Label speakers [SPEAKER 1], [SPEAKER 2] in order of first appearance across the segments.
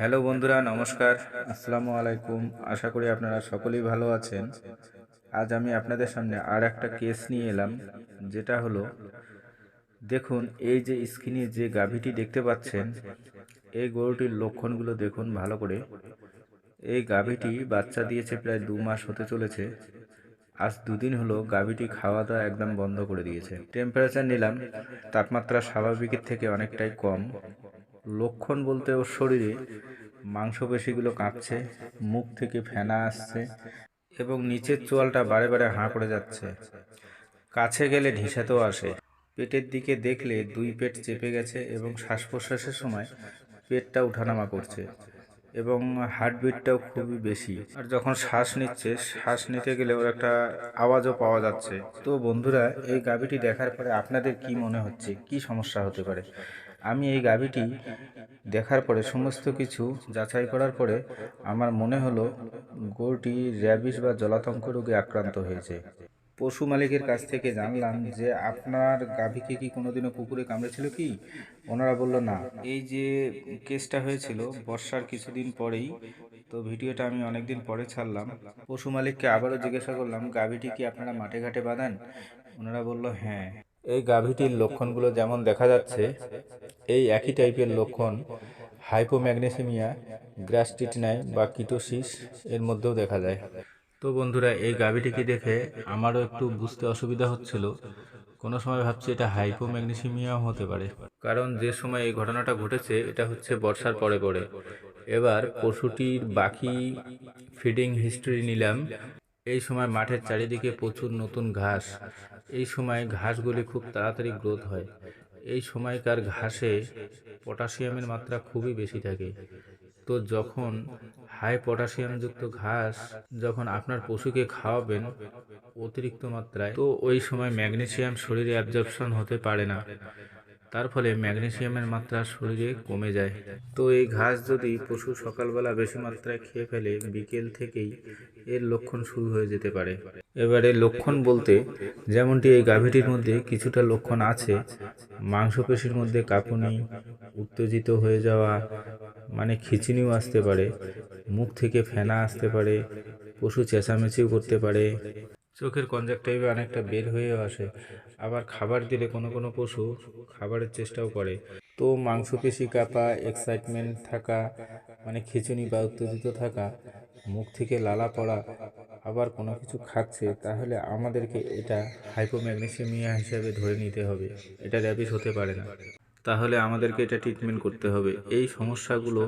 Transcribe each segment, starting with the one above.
[SPEAKER 1] Hello বন্ধুরা, নমস্কার। আসসালামু আলাইকুম। আশা করি আপনারা সকলেই ভালো আছেন। আজ আমি আপনাদের সামনে আর একটা কেস নিয়ে এলাম, যেটা হলো, দেখুন এই যে স্ক্রিনে যে গাভীটি দেখতে পাচ্ছেন, এই গরুটির লক্ষণগুলো দেখুন ভালো করে। এই গাভীটি বাচ্চা দিয়েছে, প্রায় 2 মাস হতে চলেছে। আজ 2 দিন হলো গাভীটি খাওয়া দাওয়া একদম বন্ধ করে দিয়েছে। টেম্পারেচার নিলাম, তাপমাত্রা স্বাভাবিকের থেকে অনেকটাই কম। লক্ষণ বলতে ওর শরীরে মাংসপেশিগুলো কাঁপছে, মুখ থেকে ফেনা আসছে এবং নিচের চোয়ালটা বারে বারে হাঁ করে যাচ্ছে। কাছে গেলে ঢিসাতেও আসে। পেটের দিকে দেখলে 2 পেট চেপে গেছে এবং শ্বাস প্রশ্বাসের সময় পেটটা উঠানামা করছে এবং হার্টবিটটাও খুবই বেশি। আর যখন শ্বাস নিচ্ছে, শ্বাস নিতে গেলে ওর একটা আওয়াজও পাওয়া যাচ্ছে। তো বন্ধুরা, এই গাভীটি দেখার পরে আপনাদের কি মনে হচ্ছে, কি সমস্যা হতে পারে? আমি এই গাভীটি দেখার পরে সমস্ত কিছু যাচাই করার পরে আমার মনে হলো গরুটি র্যাবিস বা জলাতঙ্ক রোগে আক্রান্ত হয়েছে। পশু মালিকের কাছ থেকে জানলাম যে আপনার গাভীকে কি কোনোদিনও কুকুরে কামড়েছিল কি? ওনারা বলল না। এই যে কেসটা হয়েছিল বর্ষার কিছুদিন পরেই, তো ভিডিওটা আমি অনেকদিন পরে ছাড়লাম। পশু মালিককে আবারও জিজ্ঞাসা করলাম, গাভীটি কি আপনারা মাঠে ঘাটে বাঁধান? ওনারা বলল হ্যাঁ। এই গাভীটির লক্ষণগুলো যেমন দেখা যাচ্ছে, এই একই টাইপের লক্ষণ হাইপোম্যাগনেসিমিয়া, গ্যাস্ট্রিটিনাই বা কিটোসিস এর মধ্যেও দেখা যায়। তো বন্ধুরা, এই গাভীটিকে দেখে আমারও একটু বুঝতে অসুবিধা হচ্ছিল। কোনো সময় ভাবছি এটা হাইপোম্যাগনেসিমিয়াও হতে পারে, কারণ যে সময় এই ঘটনাটা ঘটেছে এটা হচ্ছে বর্ষার পরে পরে। এবার পশুটির বাকি ফিডিং হিস্ট্রি নিলাম। এই সময় মাঠের চারিদিকে প্রচুর নতুন ঘাস। এই সময় ঘাসগুলি খুব তাড়াতাড়ি গ্রোথ হয়। এই সময়কার ঘাসে পটাশিয়ামের মাত্রা খুবই বেশি থাকে। তো যখন হাই পটাশিয়ামযুক্ত ঘাস যখন আপনার পশুকে খাওয়াবেন অতিরিক্ত মাত্রায়, তো ওই সময় ম্যাগনেসিয়াম শরীরে অ্যাবজর্পশন হতে পারে না। তার ফলে ম্যাগনেসিয়ামের মাত্রা শরীরে কমে যায়। তো এই ঘাস যদি পশু সকালবেলা বেশি মাত্রায় খেয়ে ফেলে, বিকেল থেকেই এর লক্ষণ শুরু হয়ে যেতে পারে। এবারে লক্ষণ বলতে, যেমনটি এই গাভীটির মধ্যে কিছুটা লক্ষণ আছে, মাংসপেশির মধ্যে কাঁপুনি, উত্তেজিত হয়ে যাওয়া, মানে খিঁচুনিও আসতে পারে, মুখ থেকে ফেনা আসতে পারে, পশু চেঁচামেচিও করতে পারে, চোখের কনজাক্টিভা অনেকটা বের হয়েও আসে। আবার খাবার দিলে কোনো কোনো পশু খাবারের চেষ্টাও করে। তো মাংসপেশি কাঁপা, এক্সাইটমেন্ট থাকা, মানে খিঁচুনি বা উত্তেজিত থাকা, মুখ থেকে লালা পড়া, আবার কোনো কিছু খাচ্ছে, তাহলে আমাদেরকে এটা হাইপোম্যাগনেসিমিয়া হিসাবে ধরে নিতে হবে। এটা র্যাবিস হতে পারে না। তাহলে আমাদেরকে এটা ট্রিটমেন্ট করতে হবে। এই সমস্যাগুলো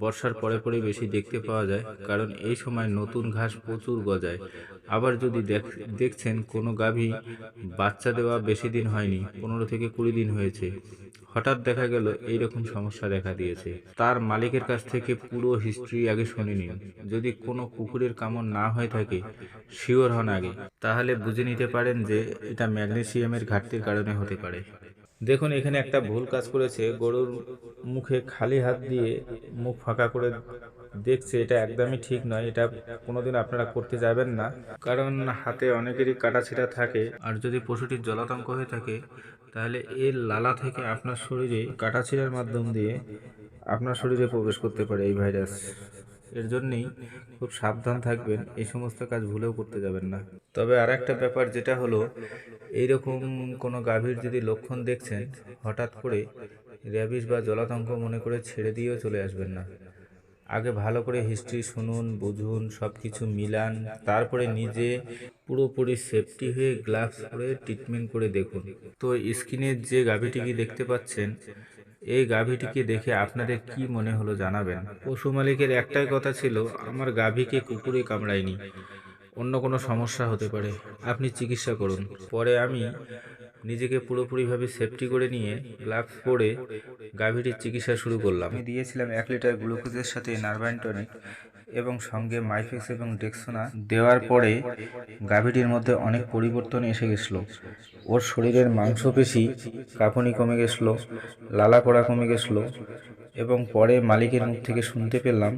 [SPEAKER 1] বর্ষার পরে পরে বেশি দেখতে পাওয়া যায়, কারণ এই সময় নতুন ঘাস প্রচুর গজায়। আবার যদি দেখছেন কোনো গাভী বাচ্চা দেওয়া বেশি দিন হয়নি, 15 থেকে 20 দিন হয়েছে, হঠাৎ দেখা গেল এইরকম সমস্যা দেখা দিয়েছে, তার মালিকের কাছ থেকে পুরো হিস্ট্রি আগে শুনে নিন। যদি কোনো কুকুরের কামড় না হয়ে থাকে, শিওর হন আগে, তাহলে বুঝে নিতে পারেন যে এটা ম্যাগনেসিয়ামের ঘাটতির কারণে হতে পারে। দেখুন এখানে একটা ভুল কাজ করেছে, গরুর মুখে খালি হাত দিয়ে মুখ ফাঁকা করে দেখছে। এটা একদমই ঠিক নয়। এটা কোনোদিন আপনারা করতে যাবেন না, কারণ হাতে অনেকেরই কাটাছেঁড়া থাকে। আর যদি পশুটির জলাতঙ্ক হয়ে থাকে, তাহলে এর লালা থেকে আপনার শরীরে কাটাছেঁড়ার মাধ্যম দিয়ে আপনার শরীরে প্রবেশ করতে পারে এই ভাইরাস। এর জন্যেই খুব সাবধান থাকবেন, এই সমস্ত কাজ ভুলেও করতে যাবেন না। তবে আর একটা ব্যাপার যেটা হলো, এইরকম কোনো গাভীর যদি লক্ষণ দেখছেন, হঠাৎ করে র্যাবিস বা জলাতঙ্ক মনে করে ছেড়ে দিয়েও চলে আসবেন না। আগে ভালো করে হিস্ট্রি শুনুন, বুঝুন, সব কিছু মিলান, তারপরে নিজে পুরোপুরি সেফটি হয়ে গ্লাভস পরে ট্রিটমেন্ট করে দেখুন। তো স্ক্রিনে যে গাভীটিকে দেখতে পাচ্ছেন, এই গাভীটিকে দেখে আপনাদের কি মনে হলো জানাবেন। পশু মালিকের একটাই কথা ছিল, আমার গাভীকে কুকুরে কামড়ায়নি, অন্য কোনো সমস্যা হতে পারে, আপনি চিকিৎসা করুন। পরে আমি নিজেকে পুরোপুরিভাবে সেফটি করে নিয়ে গ্লাভস পরে গাভীটির চিকিৎসা শুরু করলাম। আমি দিয়েছিলাম 1 লিটার গ্লুকোজের সাথে নার্ভাইন টনিক এবং সঙ্গে মাইফেক্স এবং ডেক্সোনা। দেওয়ার পরে গাভীটির মধ্যে অনেক পরিবর্তন এসে গেছিলো। ওর শরীরের মাংসপেশি কাঁপুনি কমে গেছিলো, লালা পড়া কমে গেছিলো এবং পরে মালিকের মুখ থেকে শুনতে পেলাম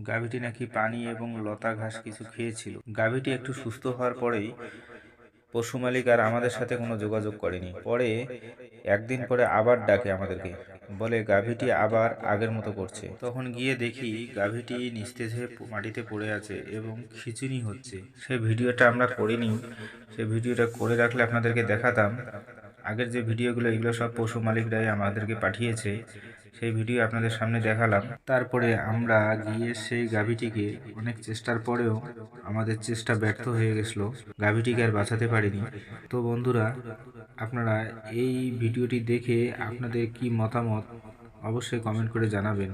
[SPEAKER 1] গাভীটি নাকি পানি এবং লতা ঘাস কিছু খেয়েছিল। গাভীটি একটু সুস্থ হওয়ার পরেই পশু মালিক আর আমাদের সাথে কোনো যোগাযোগ করেনি। পরে একদিন পরে আবার ডাকে আমাদেরকে, বলে গাভীটি আবার আগের মতো করছে। তখন গিয়ে দেখি গাভীটি নিস্তেজে মাটিতে পড়ে আছে এবং খিঁচুনি হচ্ছে। সেই ভিডিওটা আমরা করিনি, সেই ভিডিওটা করে রাখলে আপনাদেরকে দেখাতাম। আগের যে ভিডিওগুলো, এগুলো সব পশু মালিকরাই আমাদেরকে পাঠিয়েছে, সেই ভিডিও আপনাদের সামনে দেখালাম। তারপরে আমরা গিয়ে সেই গাভীটিকে অনেক চেষ্টার পরেও আমাদের চেষ্টা ব্যর্থ হয়ে গেছিলো, গাভীটিকে আর বাঁচাতে পারিনি। তো বন্ধুরা, আপনারা এই ভিডিওটি দেখে আপনাদের কি মতামত অবশ্যই কমেন্ট করে জানাবেন।